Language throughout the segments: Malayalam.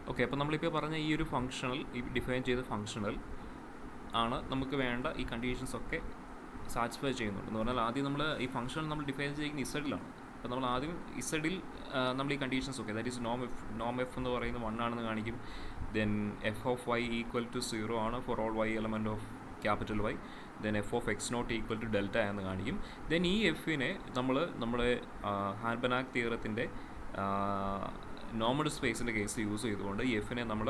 ഓക്കെ, അപ്പോൾ നമ്മളിപ്പോൾ പറഞ്ഞ ഈ ഒരു ഫംഗ്ഷണൽ, ഈ ഡിഫൈൻ ചെയ്ത ഫംഗ്ഷണൽ ആണ് നമുക്ക് വേണ്ട ഈ കണ്ടീഷൻസ് ഒക്കെ സാറ്റിസ്ഫൈ ചെയ്യുന്നുണ്ട്. എന്ന് പറഞ്ഞാൽ ആദ്യം നമ്മൾ ഈ ഫംഗ്ഷണൽ നമ്മൾ ഡിഫൈൻ ചെയ്യുന്ന ഇസഡിലാണ്. അപ്പോൾ നമ്മൾ ആദ്യം ഇസഡിൽ നമ്മൾ ഈ കണ്ടീഷൻസ് ഒക്കെ, ദാറ്റ് ഈസ് നോം എഫ് എന്ന് പറയുന്നത് 1 ആണെന്ന് കാണിക്കും. Then f of y equal to 0 ആണ് for all y element of capital Y. Then f of x not equal to delta എന്ന് കാണിക്കും. ദെൻ ഈ എഫിനെ നമ്മൾ നമ്മുടെ ഹാർബനാക് തിയറത്തിൻ്റെ നോർമഡ് സ്പേസിൻ്റെ കേസ് യൂസ് ചെയ്തുകൊണ്ട് ഈ എഫിനെ നമ്മൾ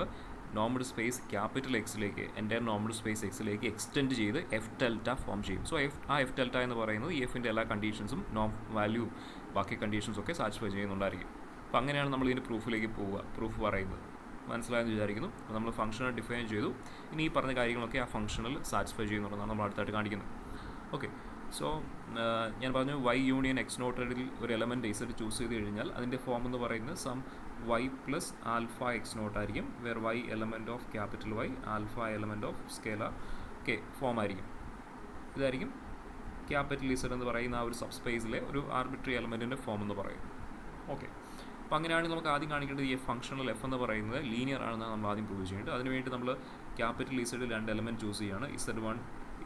നോർമഡ് സ്പേസ് ക്യാപിറ്റൽ എക്സിലേക്ക്, എൻ്റയർ നോർമഡ് സ്പേസ് എക്സിലേക്ക് എക്സ്റ്റെൻഡ് ചെയ്ത് എഫ് ഡെൽറ്റ ഫോം ചെയ്യും. സോ എഫ് ഡെൽറ്റ എന്ന് പറയുന്നത് ഈ എഫിൻ്റെ എല്ലാ കണ്ടീഷൻസും വാല്യൂ ബാക്കി കണ്ടീഷൻസും ഒക്കെ സാറ്റിസ്ഫൈ ചെയ്യുന്നുണ്ടായിരിക്കും. അപ്പോൾ അങ്ങനെയാണ് നമ്മൾ ഇതിൻ്റെ പ്രൂഫിലേക്ക് പോവുക, പ്രൂഫ് പറയുന്നത്. മനസ്സിലായെന്ന് വിചാരിക്കുന്നു. അപ്പോൾ നമ്മൾ ഫംഗ്ഷണൽ ഡിഫൈൻ ചെയ്തു. ഇനി ഈ പറഞ്ഞ കാര്യങ്ങളൊക്കെ ആ ഫംഗ്ഷണൽ സാറ്റിസ്ഫൈ ചെയ്യുന്നുണ്ടെന്നാണ് നമ്മൾ അടുത്തായിട്ട് കാണിക്കുന്നത്. ഓക്കെ, സോ ഞാൻ പറഞ്ഞു വൈ യൂണിയൻ എക്സ് നോട്ടഡിൽ ഒരു എലമെൻറ്റ് ഇസഡ് ചൂസ് ചെയ്ത് കഴിഞ്ഞാൽ അതിൻ്റെ ഫോം എന്ന് പറയുന്നത് sum y plus alpha x naught ആയിരിക്കും. Where y element of capital y, alpha element of scalar k form ആയിരിക്കും. ഇതായിരിക്കും ക്യാപിറ്റൽ ഇസഡ് എന്ന് പറയുന്ന ആ ഒരു സബ് സ്പേസിലെ ഒരു ആർബിട്രറി എലമെൻറ്റിൻ്റെ ഫോം എന്ന് പറയും. ഓക്കെ, അപ്പോൾ അങ്ങനെയാണെങ്കിൽ നമുക്ക് ആദ്യം കാണിക്കേണ്ടത് ഈ ഫംഗ്ഷണൽ എഫ് എന്ന് പറയുന്നത് ലീനിയർ ആണെന്നാണ് നമ്മൾ ആദ്യം പ്രൂവ് ചെയ്യേണ്ടത്. അതിനുവേണ്ടി നമ്മൾ ക്യാപിറ്റൽ ഇസഡിൽ 2 എലമെൻറ്റ് ചൂസ് ചെയ്യുകയാണ്. Z1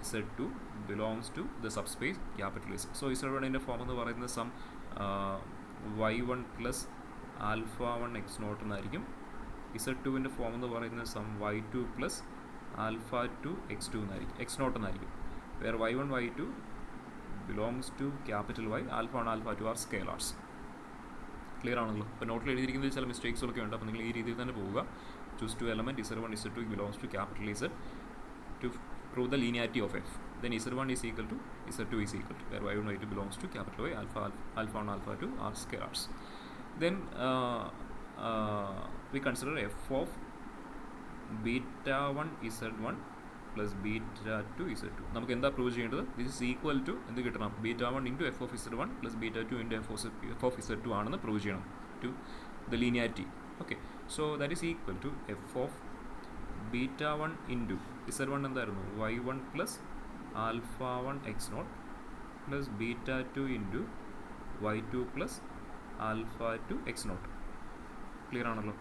Z2 belongs to the subspace capital Z. So Z1 form എന്ന് പറയുന്നത് sum y1 plus alpha 1 x not എന്നായിരിക്കും. Z2 ഫോം എന്ന് പറയുന്നത് some y2 plus alpha 2 x2 എന്നായിരിക്കും, എക്സ് നോട്ട് എന്നായിരിക്കും. Where y1 y2 belongs to capital Y, alpha 1 alpha 2 are scalars. Clear ആണല്ലോ. അപ്പോൾ നോട്ടിൽ എഴുതിയിരിക്കുന്നത് ചില മിസ്റ്റേക്സുകളൊക്കെ ഉണ്ട്. അപ്പോൾ നിങ്ങൾ ഈ രീതിയിൽ തന്നെ പോവുക. Choose two element Z1 Z2 belongs to capital Z to prove the linearity of f. Then Z1 is equal to Z2 is equal to where y1 y2 belongs to capital Y, alpha 1 alpha 2 are scalars. Then we consider f of beta 1 Z1 plus beta 2 Z2. നമുക്ക് എന്താ പ്രൂവ് ചെയ്യേണ്ടത്? ദിസ് ഇസ് ഈക്വൽ ടു എന്ത് കിട്ടണം? beta 1 into f of Z1 plus beta 2 into f of Z2 ആണെന്ന് പ്രൂവ് ചെയ്യണം to the linearity. Okay, so that is equal to f of beta 1 into Z1 എന്തായിരുന്നു? y1 plus alpha 1 x naught plus beta 2 into y2 plus alpha 2 x naught. Clear ആണല്ലോ.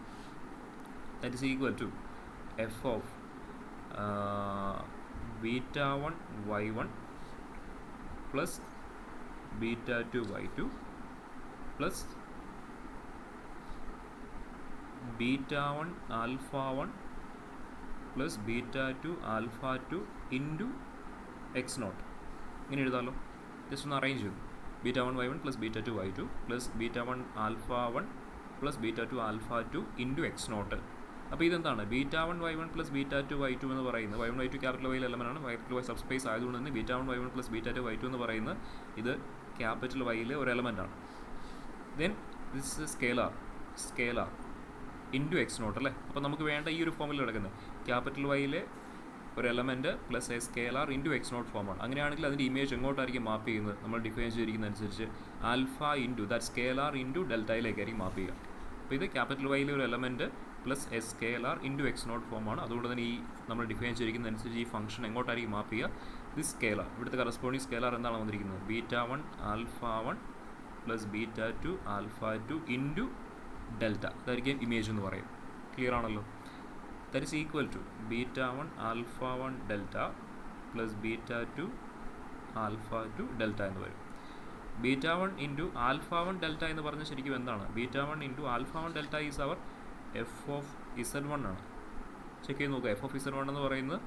That is equal to f of beta 1 y1 plus beta 2 y2 plus beta 1 alpha 1 plus beta 2 alpha 2 into x naught. ഇങ്ങനെ എഴുതാമല്ലോ. ജസ്റ്റ് ഒന്ന് അറേഞ്ച് ചെയ്തു. Beta 1 y1 plus beta 2 y2 plus beta 1 alpha 1 plus beta 2 alpha 2 into x not. അപ്പോൾ ഇതെന്താണ്? Beta 1 y1 plus beta 2 y2 എന്ന് പറയുന്നത് y1 y2 ക്യാപിറ്റൽ വൈയിൽ എലമെൻ്റാണ്. ക്യാപിറ്റൽ വൈ സബ് സ്പേസ് ആയതുകൊണ്ട് തന്നെ beta 1 y1 plus beta 2 y2 എന്ന് പറയുന്നത് ഇത് ക്യാപിറ്റൽ വൈയിലെ ഒരു എലമെൻ്റാണ്. Then this scalar into x naught അല്ലേ. അപ്പോൾ നമുക്ക് വേണ്ട ഈ ഒരു ഫോമിൽ കിടക്കുന്നത് ക്യാപിറ്റൽ വൈയിലെ ഒരു element plus a scalar into x naught ഫോമാണ്. അങ്ങനെയാണെങ്കിൽ അതിൻ്റെ ഇമേജ് എങ്ങോട്ടായിരിക്കും മാപ്പ് ചെയ്യുന്നത്? നമ്മൾ ഡിഫൈൻ ചെയ്തിരിക്കുന്നതനുസരിച്ച് alpha into that scalar into ഡെൽറ്റയിലേക്കായിരിക്കും മാപ്പ് ചെയ്യുക. അപ്പോൾ ഇത് ക്യാപിറ്റൽ വൈയിലെ ഒരു element plus a scalar into x naught ഫോമാണ്. അതുകൊണ്ട് തന്നെ ഈ നമ്മൾ ഡിഫൈൻ ചെയ്തിരിക്കുന്നതനുസരിച്ച് ഈ ഫംഗ്ഷൻ എങ്ങോട്ടായിരിക്കും മാപ്പ് ചെയ്യുക? ദിസ് സ്കേലാർ, ഇവിടുത്തെ കറസ്പോണ്ടിങ് സ്കേലാർ എന്താണ് വന്നിരിക്കുന്നത്? Beta 1 alpha 1 plus beta 2 alpha 2 into delta. ഇതായിരിക്കും ഇമേജ് എന്ന് പറയും. ക്ലിയർ ആണല്ലോ. That is equal to beta 1 alpha 1 delta plus beta 2 alpha 2 delta എന്ന് വരും. ബീറ്റ 1 ഇൻറ്റു ആൽഫ 1 ഡെൽറ്റ എന്ന് പറഞ്ഞാൽ ശരിക്കും എന്താണ്? Beta 1 into alpha 1 delta is our f of Z1 ആണ്. ചെക്ക് ചെയ്ത് നോക്കുക. എഫ് ഓഫ് Z1 എന്ന് പറയുന്നത്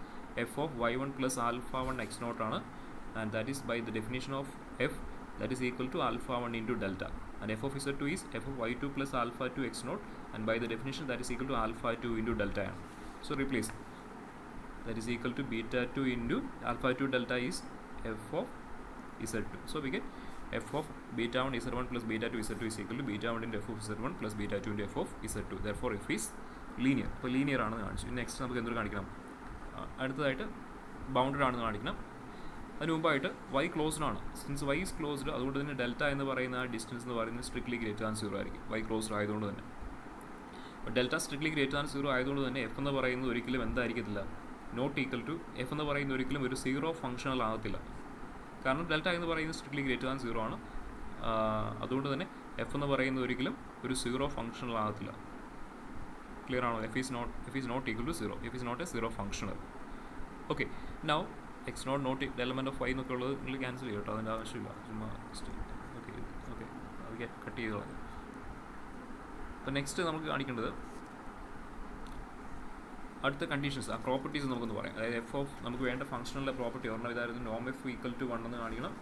f of y1 plus alpha 1 x naught ആണ്. And that is by the definition of f that is equal to alpha 1 into delta, and f of Z2 is f of y2 plus alpha 2 x naught, and by the definition that is equal to alpha 2 into delta. So replace that is equal to beta 2 into alpha 2 delta is f of Z2. So we get f of beta 1 Z1 plus beta 2 Z2 is equal to beta 1 into f of Z1 plus beta 2 into f of Z2. Therefore f is linear. അപ്പോൾ ലീനിയർ ആണെന്ന് കാണിച്ചു. നെക്സ്റ്റ് നമുക്ക് എന്തൊരു കാണിക്കണം? അടുത്തതായിട്ട് ബൗണ്ടഡ് ആണെന്ന് കാണിക്കണം. അതിന് മുമ്പായിട്ട് y ക്ലോസ്ഡ് ആണ്. സിൻസ് y ഈസ് ക്ലോസ്ഡ്, അതുകൊണ്ട് തന്നെ ഡെൽറ്റ എന്ന് പറയുന്ന ആ ഡിസ്റ്റൻസ് എന്ന് പറയുന്നത് സ്ട്രിക്ട്ലി ഗ്രേറ്റർ ദാൻ 0 ആയിരിക്കും. y ക്ലോസ്ഡ് ആയതുകൊണ്ട് തന്നെ. അപ്പോൾ ഡെൽറ്റ സ്ട്രിക്ട്ലി ഗ്രേറ്റർ ദാൻ 0 ആയതുകൊണ്ട് തന്നെ f എന്ന് പറയുന്നത് ഒരിക്കലും എന്തായിരിക്കത്തില്ല? നോട്ട് ഈക്വൽ ടു f എന്ന് പറയുന്നത് ഒരിക്കലും ഒരു 0 ഫംഗ്ഷണൽ ആകത്തില്ല. കാരണം ഡെൽറ്റ എന്ന് പറയുന്നത് സ്ട്രിക്ട്ലി ഗ്രേറ്റർ ദാൻ 0 ആണ്. അതുകൊണ്ട് തന്നെ f എന്ന് പറയുന്നത് ഒരിക്കലും ഒരു 0 ഫംഗ്ഷണൽ ആകത്തില്ല. Clear ആണോ? F is not equal to 0. F is not a zero functional. Okay, now x not element of y എന്നൊക്കെ ഉള്ളത് നിങ്ങൾ ക്യാൻസൽ ചെയ്യും കേട്ടോ, അതിൻ്റെ ആവശ്യമില്ല. ചുമ്മാ ഓക്കെ അത് കട്ട് ചെയ്ത് കളയാം. അപ്പോൾ നെക്സ്റ്റ് നമുക്ക് കാണിക്കേണ്ടത് അടുത്ത കണ്ടീഷൻസ്, ആ പ്രോപ്പർട്ടീസ് നമുക്കൊന്ന് പറയാം. അതായത് എഫ് ഓഫ് നമുക്ക് വേണ്ട ഫംഗ്ഷനുള്ള പ്രോപ്പർട്ടി ഒരെണ്ണം ഇതായിരുന്നു, നോം എഫ് ഈക്വൽ ടു 1 എന്ന് കാണിക്കണം,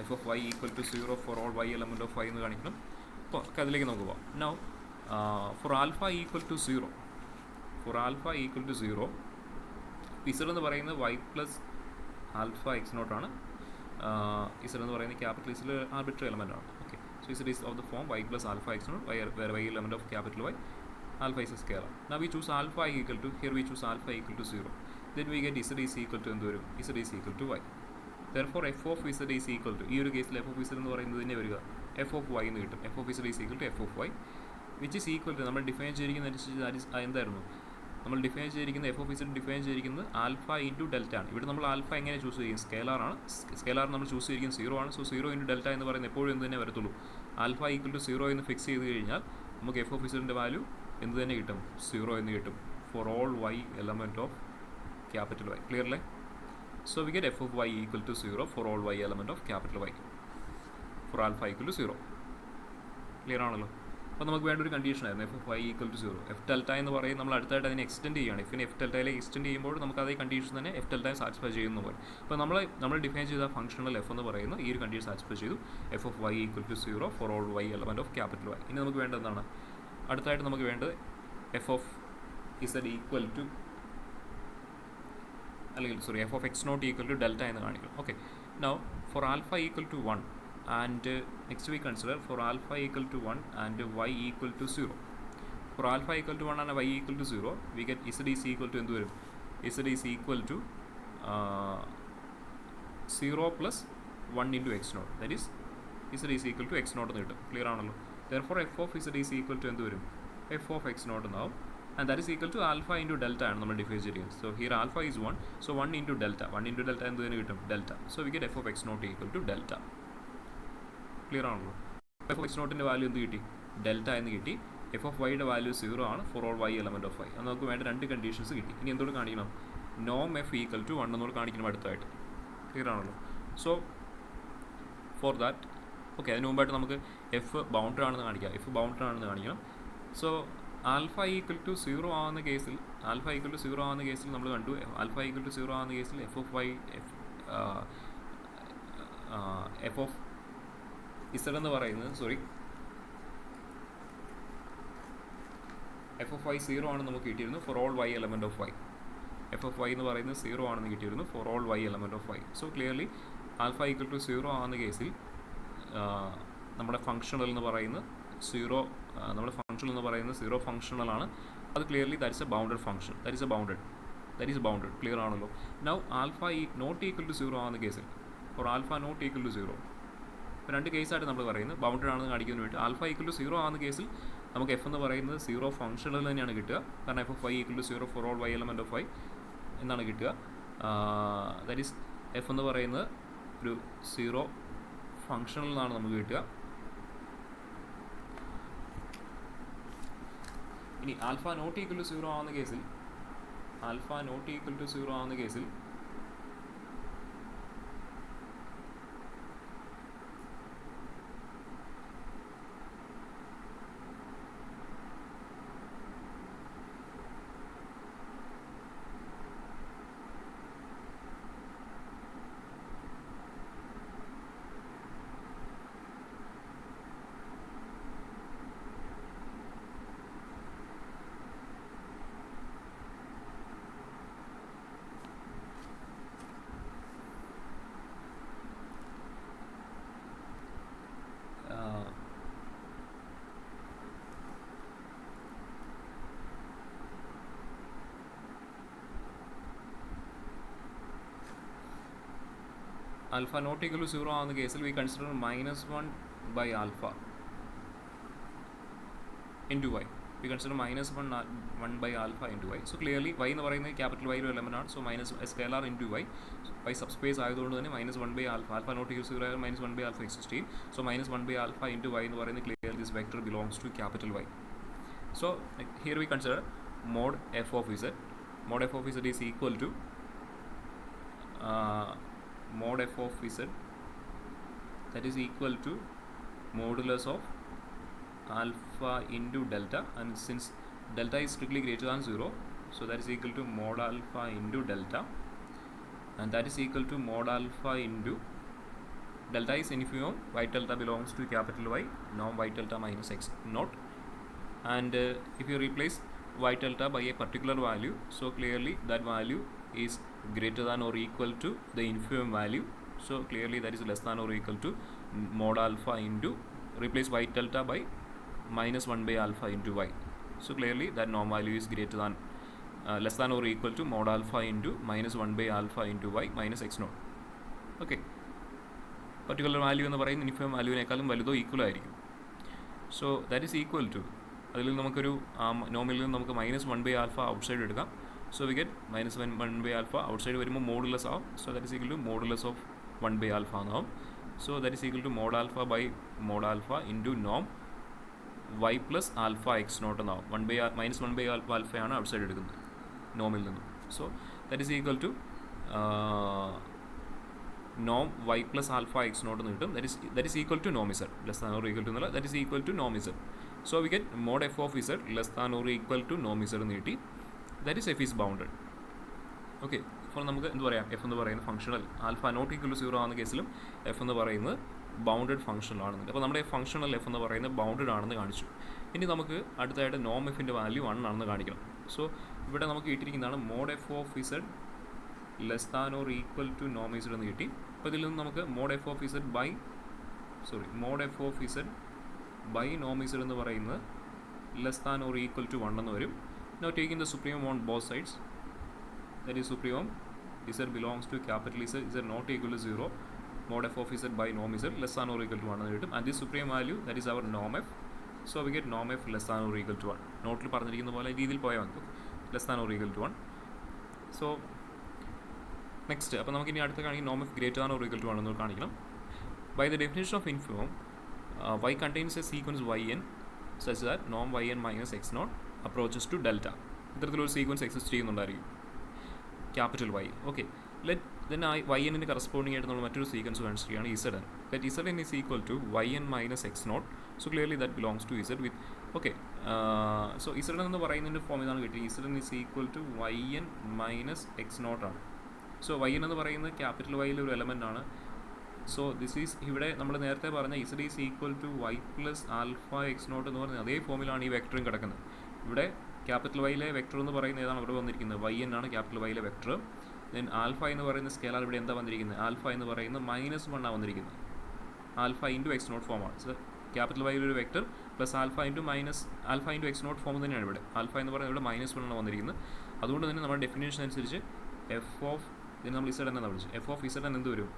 f of y equal to 0 for all y element of y എന്ന് കാണിക്കണം. അപ്പോൾ അതിലേക്ക് നമുക്ക് പോകാം. Now for alpha equal to 0, z എന്ന് പറയുന്നത് വൈ പ്ലസ് ആൽഫ എക്സ് നോട്ടാണ്. ഇസഡ് എന്ന് പറയുന്നത് ക്യാപിറ്റൽ ഇസിൽ ആർബിട്രറി എലമെൻ്റ് ആണ്. Okay, so z is of the form y plus alpha x naught, where y element of capital Y, alpha is a scalar. Now we choose alpha equal to, here we choose alpha equal to 0. Then we get z is equal to എന്ത് വരും? z is equal to y. Therefore f of z is equal to, ഈ ഒരു കേസിൽ f of z എന്ന് പറയുന്നത് തന്നെ വരിക f of y എന്ന് കിട്ടും. f of z is equal to f of y, which is equal to, നമ്മൾ ഡിഫൈൻ ചെയ്തിരിക്കുന്ന എന്തായിരുന്നു? നമ്മൾ ഡിഫൈൻ ചെയ്തിരിക്കുന്നത് എഫ് ഓഫ് ഇസഡ് ഡിഫൈൻ ചെയ്തിരിക്കുന്നത് ആൽഫ ഇൻറ്റു ഡെൽറ്റ ആണ്. ഇവിടെ നമ്മൾ ആൽഫ എങ്ങനെ ചൂസ് ചെയ്യും? സ്കെയിലാറാണ്. സ്കെയിലാർ നമ്മൾ ചൂസ് ചെയ്തിരിക്കുന്നത് 0 ആണ്. സോ 0 ഇൻറ്റു ഡെൽറ്റ എന്ന് പറയുന്നത് എപ്പോഴും എന്ത് തന്നെ വരത്തുള്ളൂ? ആൽഫ ഈക്വൽ ടു 0 എന്ന് ഫിക്സ് ചെയ്ത് കഴിഞ്ഞാൽ നമുക്ക് എഫ് ഓഫ് ഇസഡിൻ്റെ വാല്യൂ എന്ത് തന്നെ കിട്ടും? 0 എന്ന് കിട്ടും for all y element of capital Y. Clear അല്ലേ? So we get f of y equal to 0 for all y element of capital Y for alpha equal to 0. Clear ആണല്ലോ? അപ്പോൾ നമുക്ക് വേണ്ട ഒരു കണ്ടീഷൻ ആയിരുന്നു f of y equal to 0. F delta എന്ന് പറയും നമ്മൾ അടുത്തായിട്ട് അതിനെ എക്സ്റ്റെൻഡ് ചെയ്യുകയാണ്. എഫിനെ എഫ് ഡെൽറ്റയിലേക്ക് എക്സ്റ്റെൻഡ് ചെയ്യുമ്പോൾ നമുക്ക് അതേ കണ്ടീഷൻ തന്നെ എഫ് ഡെൽറ്റയെ സാറ്റിസ്ഫൈ ചെയ്യുന്നു പോലെ. അപ്പോൾ നമ്മൾ ഡിഫൈൻ ചെയ്ത ഫംഗ്ഷണൽ എഫ് എന്ന് പറയുന്ന ഈ ഒരു കണ്ടീഷൻ സാറ്റിസ്ഫൈ ചെയ്തു, f of y equal to 0 for all y element of capital Y. ഇനി നമുക്ക് വേണ്ടത് എന്താണ്? അടുത്തായിട്ട് നമുക്ക് വേണ്ടത് f of z equal to, അല്ലെങ്കിൽ sorry, f of x not equal to delta എന്ന് കാണിക്കും. Okay, now for alpha equal to 1 and next we consider for alpha equal to 1 and y equal to 0. For alpha equal to 1 and y equal to 0, we get z is equal to എന്ത് വരും? z is equal to 0 plus 1 into x naught, that is z is equal to x naught എന്ന് കിട്ടും. ക്ലിയർ ആണല്ലോ? therefore f of z is equal to എന്ത് വരും? f of x naught എന്നാവും, and that is equal to alpha into delta ആണ് നമ്മൾ ഡിഫൈൻ ചെയ്തിരിക്കുന്നത്. so here alpha is 1, so 1 into delta എന്ത് തന്നെ കിട്ടും? delta. so we get f of x naught equal to delta. Clear ആണല്ലോ? എഫ് ഓഫ് എക്സ് നോട്ടിൻ്റെ വാല്യൂ എന്ത് കിട്ടി? ഡെൽറ്റ എന്ന് കിട്ടി. എഫ് ഓഫ് വൈയുടെ വാല്യൂ 0 ആണ് for all y element of Y. അത് നമുക്ക് വേണ്ട രണ്ട് കണ്ടീഷൻസ് കിട്ടി. ഇനി എന്തുകൊണ്ട് കാണിക്കണം? നോം എഫ് ഈക്വൽ ടു 1 എന്നോട് കാണിക്കണം അടുത്തായിട്ട്. ക്ലിയർ ആണല്ലോ? സോ ഫോർ ദാറ്റ്, ഓക്കെ, അതിന് മുമ്പായിട്ട് നമുക്ക് എഫ് ബൗണ്ടറി ആണെന്ന് കാണിക്കണം. സോ ആൽഫ ഈക്വൽ ടു 0 ആവുന്ന കേസിൽ നമ്മൾ കണ്ടു, ആൽഫ ഈക്വൽ ടു 0 ആവുന്ന കേസിൽ f of Y f of z എന്ന് പറയുന്നത്, സോറി, എഫ് ഓഫ് വൈ 0 ആണെന്ന് നമുക്ക് കിട്ടിയിരുന്നു for all y element of Y. F of y എന്ന് പറയുന്നത് 0 ആണെന്ന് കിട്ടിയിരുന്നു for all y element of Y. So clearly alpha equal to 0 ആവുന്ന കേസിൽ നമ്മുടെ ഫംഗ്ഷണൽ എന്ന് പറയുന്നത് 0 ഫംഗ്ഷണലാണ്. അത് clearly that is a bounded function, that is bounded. Clear ആണല്ലോ? Now alpha not equal to 0 ആവുന്ന കേസിൽ, for alpha not equal to 0, രണ്ട് കേസായിട്ട് നമ്മൾ പറയുന്നത് ബൗണ്ടഡ് ആണെന്ന് കാണിക്കുന്നതിന് വേണ്ടി. ആൽഫ ഈക്വൽ ടു 0 ആവുന്ന കേസിൽ നമുക്ക് എഫ് എന്ന് പറയുന്നത് 0 ഫംഗ്ഷണൽ തന്നെയാണ് കിട്ടുക, കാരണം f of y equal to 0 for all y element of Y എന്നാണ് കിട്ടുക. ദാറ്റ് ഈസ് എഫ് എന്ന് പറയുന്നത് ഒരു 0 ഫംഗ്ഷണൽ എന്നാണ് നമുക്ക് കിട്ടുക. ഇനി ആൽഫ നോട്ട് ഈക്വൽ ടു 0 ആവുന്ന കേസിൽ alpha not equal to 0 ആവുന്ന കേസിൽ we consider -1 by alpha into y. We consider -1 by alpha into y. So clearly y എന്ന് പറയുന്നത് ക്യാപിറ്റൽ y ഒരു എലമെൻ്റ് ആണ്. So minus scalar into y, y subspace ആയതുകൊണ്ട് തന്നെ -1 by alpha naught equal to 0 -1 by alpha exist ചെയ്യും. So -1 by alpha into y എന്ന് പറയുന്നത് clear this vector belongs to capital y. So here we consider mod f of z. Mod f of z is equal to mod f of z, that is equal to modulus of alpha into delta, and since delta is strictly greater than 0, so that is equal to mod alpha into delta, and that is equal to mod alpha into delta is infimum y delta belongs to capital Y, norm y delta minus x naught, and if you replace y delta by a particular value, so clearly that value is greater than or equal to the infimum value, so clearly that is less than or equal to mod alpha into, replace y delta by minus 1 by alpha into y, so clearly that norm value is greater than less than or equal to mod alpha into minus 1 by alpha into y minus x naught. Okay, particular value എന്ന് പറയുന്ന ഇൻഫിമം വാല്യൂവിനേക്കാളും വലുതോ ഈക്വൽ ആയിരിക്കും. So that is equal to, അതിൽ നമുക്കൊരു നോമിൽ നിന്ന് നമുക്ക് മൈനസ് 1 ബൈ ആൽഫ ഔട്ട്സൈഡ് എടുക്കാം. So we get minus 1 by alpha outside വരുമ്പോൾ മോഡുലസ് ആവും. So that is equal to modulus of 1 by alpha എന്നാവും. So that is equal to mod alpha by mod alpha into നോം y plus alpha x naught എന്നാവും. മൈനസ് 1 ബൈ ആൽഫയാണ് ഔട്ട്സൈഡ് എടുക്കുന്നത് നോമിൽ നിന്നും. So that is equal to norm y plus alpha x naught എന്ന് കിട്ടും. that is equal to norm z, less than or equal to എന്നല്ല, that is equal to norm z. So we get mod f of z less than or equal to norm z എന്ന് കിട്ടി. that is f is bounded. Okay, അപ്പോൾ നമുക്ക് എന്ത് പറയാം, എഫ് എന്ന് പറയുന്ന functional alpha not equal to 0 ആകുന്ന കേസിലും എഫ് എന്ന് പറയുന്നത് ബൗണ്ടഡ് ഫംഗ്ഷണൽ ആണെന്ന്. അപ്പോൾ നമ്മുടെ ഫംഗ്ഷണൽ എഫ് എന്ന് പറയുന്നത് ബൗണ്ടഡ് ആണെന്ന് കാണിച്ചു. ഇനി നമുക്ക് അടുത്തായിട്ട് നോം എഫിൻ്റെ വാല്യൂ 1 ആണെന്ന് കാണിക്കണം. സോ ഇവിടെ നമുക്ക് കിട്ടിയിരിക്കുന്നതാണ് mod f of z less than or equal to നോം ഇസഡ് എന്ന് കിട്ടി. അപ്പോൾ ഇതിൽ നിന്ന് നമുക്ക് mod f of z by നോം ഇസഡ് എന്ന് പറയുന്നത് less than or equal to 1 എന്ന് വരും. Now taking the supremum on both sides, that is supremum z belongs to capital Z naught equal to 0, mod f of z by norm z less than or equal to 1 എന്ന് കിട്ടും. and this supreme value, that is our norm f, so we get norm f less than or equal to 1. നോട്ടിൽ പറഞ്ഞിരിക്കുന്ന പോലെ രീതിയിൽ പോയാൽ മതി, less than or equal to 1. so next, അപ്പോൾ നമുക്ക് ഇനി അടുത്ത കാണിക്കും norm f greater than or equal to 1 എന്ന് കാണിക്കണം. by the definition of infimum, y contains a sequence yn such that norm yn minus x naught approaches to delta. ഇത്തരത്തിലൊരു സീക്വൻസ് എക്സിസ്റ്റ് ചെയ്യുന്നുണ്ടായിരിക്കും capital y. Okay, then yn corresponding ആയിട്ട് നമ്മൾ മറ്റൊരു സീക്വൻസ് കൺസിഡർ ചെയ്യുകയാണ് zn. that zn is equal to yn minus x naught, so clearly that belongs to z with, okay, so zn എന്ന് പറയുന്നതിൻ്റെ ഫോം ഇതാണ് കിട്ടിയത്. zn is equal to yn minus x naught ആണ്. സോ yn എന്ന് പറയുന്നത് ക്യാപിറ്റൽ വൈയിലെ ഒരു എലമെൻ്റ് ആണ്. സോ ദിസ് ഈസ്, ഇവിടെ നമ്മൾ നേരത്തെ പറഞ്ഞ z is equal to y plus alpha x not എന്ന് പറഞ്ഞാൽ അതേ ഫോമിലാണ് ഈ വെക്ടറും കിടക്കുന്നത്. ഇവിടെ ക്യാപിറ്റൽ വൈയിലെ വെക്ടർ എന്ന് പറയുന്നത് ഏതാണ് ഇവിടെ വന്നിരിക്കുന്നത്, yn ആണ് ക്യാപിറ്റൽ വൈയിലെ വെക്ടർ. ദെൻ ആൽഫ എന്ന് പറയുന്ന സ്കെയിലാർ ഇവിടെ എന്താ വന്നിരിക്കുന്നത്, ആൽഫ എന്ന് പറയുന്നത് -1 ആണ് വന്നിരിക്കുന്നത്. ആൽഫ ഇൻറ്റു എക്സ് നോട്ട് ഫോമാണ്. സോ ക്യാപിറ്റൽ വൈയിൽ ഒരു vector plus alpha into x naught form തന്നെയാണ് ഇവിടെ. ആൽഫ എന്ന് പറയുന്നത് ഇവിടെ -1 ആണ് വന്നിരിക്കുന്നത്. അതുകൊണ്ട് തന്നെ നമ്മുടെ ഡെഫിനേഷൻ അനുസരിച്ച് എഫ് ഓഫ് ഇതിന് നമ്മൾ ഇസഡ് എന്നാണ് വിളിച്ചത്. എഫ് ഓഫ് ഇസഡ് എന്ത് വരും,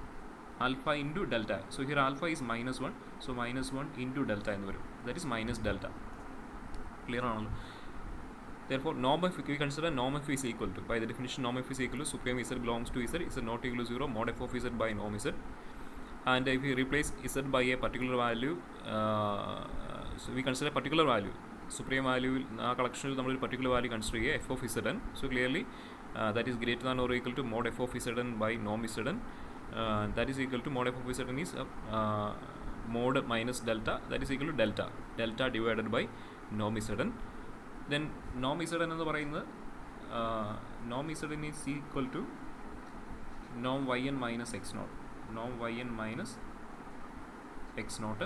alpha into delta. So here alpha is -1, so -1 into delta എന്ന് വരും. That is minus delta. Clear ആണല്ലോ. Therefore, norm f, we consider norm f is equal to, by the definition norm f is equal to supreme z belongs to z, z not equal to 0, mod f of z by norm z. And if we replace z by a particular value, so we consider particular value, supreme value, collection നമ്മൾ ഒരു particular value consider ചെയ്യുക, f of zn. So clearly that is greater than or equal to mod f of zn by norm zn. That is equal to mod f of zn is mod minus delta, that is equal to delta divided by norm zn. Then norm zn എന്ന് പറയുന്നത് norm zn is equal to norm yn minus x naught, norm yn minus x naught,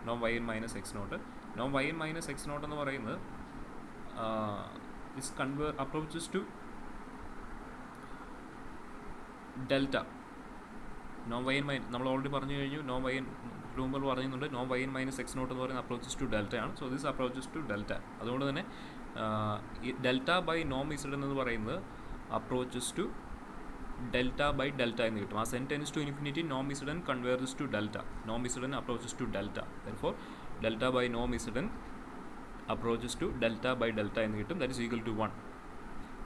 norm yn minus x naught. norm yn minus x naught എന്ന് പറയുന്നത് is approaches to delta. norm yn നമ്മൾ ഓൾറെഡി പറഞ്ഞു കഴിഞ്ഞു, norm yn റൂമിൽ പറയുന്നുണ്ട് norm yn minus x naught എന്ന് പറയുന്നത് approaches to delta ആണ്. So this approaches to delta. അതുകൊണ്ട് തന്നെ ഡെൽറ്റ ബൈ നോം ഇസഡ് എന്ന് പറയുന്നത് approaches to delta by delta എന്ന് കിട്ടും. As n tends to infinity, norm zn converges to delta, norm zn approaches to delta. Therefore delta by norm zn approaches to delta by delta എന്ന് കിട്ടും. that is equal to 1.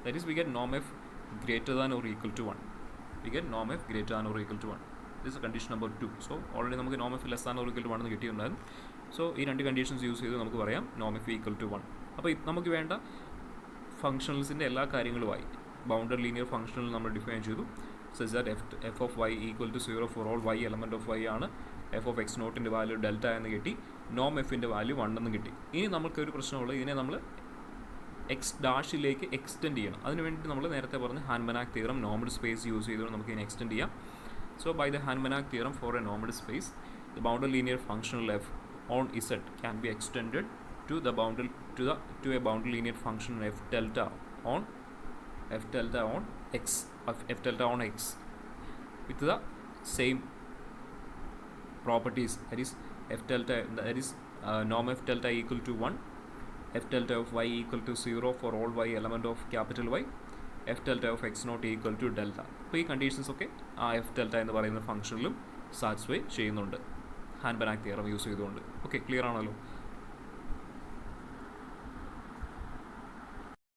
that is we get norm f greater than or equal to 1. we get norm f greater than or equal to 1. this is condition number 2. so already നമുക്ക് norm f less than or equal to 1 എന്ന് കിട്ടിയിട്ടുണ്ടായിരുന്നു. സോ ഈ രണ്ട് കണ്ടീഷൻസ് യൂസ് ചെയ്ത് നമുക്ക് പറയാം norm f equal to 1. അപ്പോൾ നമുക്ക് വേണ്ട ഫംഗ്ഷണൽസിൻ്റെ എല്ലാ കാര്യങ്ങളുമായി ബൗണ്ടഡ് ലീനിയർ ഫംഗ്ഷണൽ നമ്മൾ ഡിഫൈൻ ചെയ്തു. Such that f of y equal to 0 for all y element of y ആണ്. എഫ് ഓഫ് എക്സ് നോട്ടിൻ്റെ വാല്യൂ ഡെൽറ്റ എന്ന് കിട്ടി. നോം എഫിൻ്റെ വാല്യൂ 1 എന്ന് കിട്ടി. ഇനി നമുക്കൊരു പ്രശ്നമുള്ളത് ഇതിനെ നമ്മൾ എക്സ് ഡാഷിലേക്ക് എക്സ്റ്റെൻഡ് ചെയ്യണം. അതിന് വേണ്ടി നമ്മൾ നേരത്തെ പറഞ്ഞ ഹാൻമനാക് തിയറം നോർമൽ സ്പേസ് യൂസ് ചെയ്തുകൊണ്ട് നമുക്ക് ഇതിനെ എക്സ്റ്റെൻഡ് ചെയ്യാം. സോ ബൈ ദ ഹാൻമനാക് theorem for a normal space the bounded linear functional f on z can be extended to a boundary linear function f delta on x with the same properties, that is norm f delta equal to 1, f delta of y equal to 0 for all y element of capital Y, f delta of x naught equal to delta. അപ്പോൾ ഈ കണ്ടീഷൻസ് ഒക്കെ ആ എഫ് ഡെൽറ്റ എന്ന് പറയുന്ന ഫംഗ്ഷനിലും സാറ്റിസ്ഫൈ ചെയ്യുന്നുണ്ട് ഹാൻബനാക് തിയറം യൂസ് ചെയ്തുകൊണ്ട്. ഓക്കെ, ക്ലിയർ ആണല്ലോ.